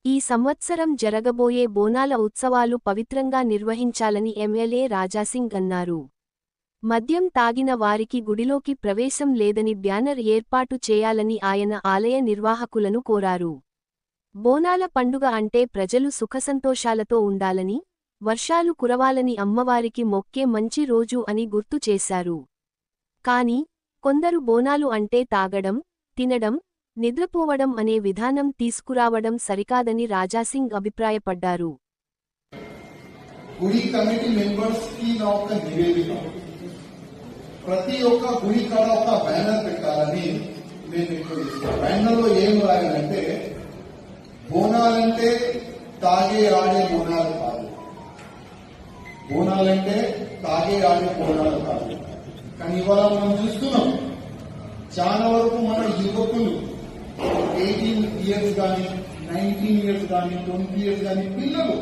ఈ సంవత్సరం జరగబోయే బోనాల ఉత్సవాలు పవిత్రంగా నిర్వహించాలని ఎమ్మెల్యే రాజాసింగ్ అన్నారు. మద్యం తాగిన వారికి గుడిలోకి ప్రవేశం లేదని బ్యానర్ ఏర్పాటు చేయాలని ఆయన ఆలయ నిర్వాహకులను కోరారు. బోనాల పండుగ అంటే ప్రజలు సుఖసంతోషాలతో ఉండాలని, వర్షాలు కురవాలని అమ్మవారికి మొక్కే మంచి రోజు అని గుర్తు చేశారు. కాని కొందరు బోనాలు అంటే తాగడం, తినడం, నిద్రపోవడం అనే విధానం తీసుకురావడం సరికాదని రాజాసింగ్ అభిప్రాయపడ్డారు. గుడి కమిటీ మెంబర్స్ కి నా ఒక నివేదిక, ప్రతి ఒక్క గుడి కాడ ఒక బ్యానర్ పెట్టాలని నేను నిర్ణయిస్తాను. బ్యానర్ లో ఏం రాయాలంటే, బోనాలంటే తాగే ఆడే బోనాలు కాదు, బోనాలంటే తాగే ఆడే బోనాలు కాదు. కానీ ఇవాళ మనం చూస్తున్నాం, చాలా వరకు మన యువకులు 18 years కానీ 19 years కానీ 20 years కానీ పిల్లలు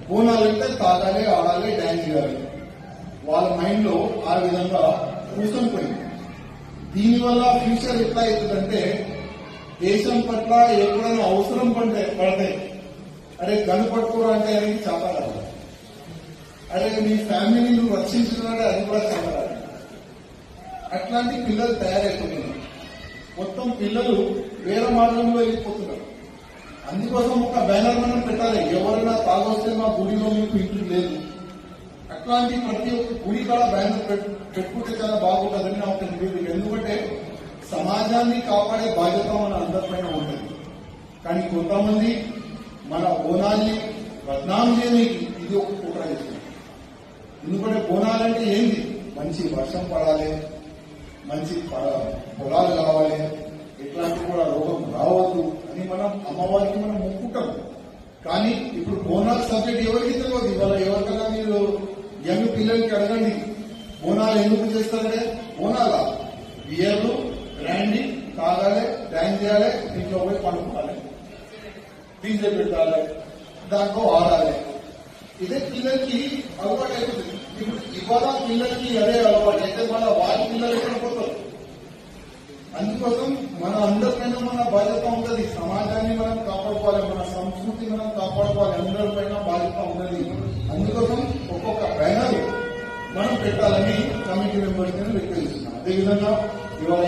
బోనాలంటే తాగాలి, ఆడాలి, డాన్స్ చేయాలి. వాళ్ళ మైండ్ లో ఆ విధంగా కూర్చొని పోయింది. దీనివల్ల ఫ్యూచర్ ఎట్లా అవుతుందంటే, దేశం పట్ల ఎప్పుడైనా అవసరం పడితే అరే గన్ను పట్టుకోరా అంటే అనేది చెప్పరాదు, అరే మీ ఫ్యామిలీని రక్షించాలంటే అది కూడా చెప్పరాదు. అట్లాంటి పిల్లలు తయారైపోతున్నారు. మొత్తం పిల్లలు వేరే మార్గంలో వెళ్ళిపోతున్నారు. అందుకోసం ఒక బ్యానర్ మనం పెట్టాలి, ఎవరైనా తాగొస్తే మా గుడిలో మీకు ఇంటి లేదు. అట్లాంటి ప్రతి ఒక్క గుడి కూడా బ్యానర్ పెట్టుకుంటే చాలా బాగుంటుందని నా ఒక నివేదిక. ఎందుకంటే సమాజాన్ని కాపాడే బాధ్యత మన అందరిపైన ఉంటుంది. కానీ కొంతమంది మన బోనాల్ని బద్నాం చేయడానికి ఇది ఒక కుట్ర చేస్తుంది. ఎందుకంటే బోనాలంటే ఏంది, మంచి వర్షం పడాలి, మంచి పొలాలు కావాలి, ఇట్లాంటి కూడా రోగం రావద్దు అని మనం అమ్మవారికి మనం మొక్కుకుంటాం. కానీ ఇప్పుడు బోనాల సబ్జెక్ట్ ఎవరికి తెలియదు. ఇవాళ ఎవరికైనా మీరు యంగ్ పిల్లలకి అడగండి, బోనాలు ఎందుకు చేస్తారంటే, బోనాల బియర్లు బ్రాండీ తాగాలి, డ్యాన్స్ చేయాలి, ఇంట్లో పోయి పండుకోవాలి, డీజే పెట్టాలి, దాంట్లో ఆడాలి. ఇదే పిల్లలకి అలవాటు అయిపోతుంది. ఇప్పుడు ఇవాళ పిల్లలకి అదే అలవాటు అయితే మళ్ళీ వారి పిల్లలు ఎక్కడ పోతారు. అందుకోసం మన అందరిపైన మన బాధ్యత ఉంటుంది. సమాజాన్ని మనం కాపాడుకోవాలి, మన సంస్కృతి మనం కాపాడుకోవాలి, అందరిపైన బాధ్యత ఉన్నది. అందుకోసం ఒక్కొక్క బ్యానర్ మనం పెట్టాలని కమిటీ మెంబర్స్ రిక్వెస్ట్ చేస్తున్నాం. అదేవిధంగా ఇవాళ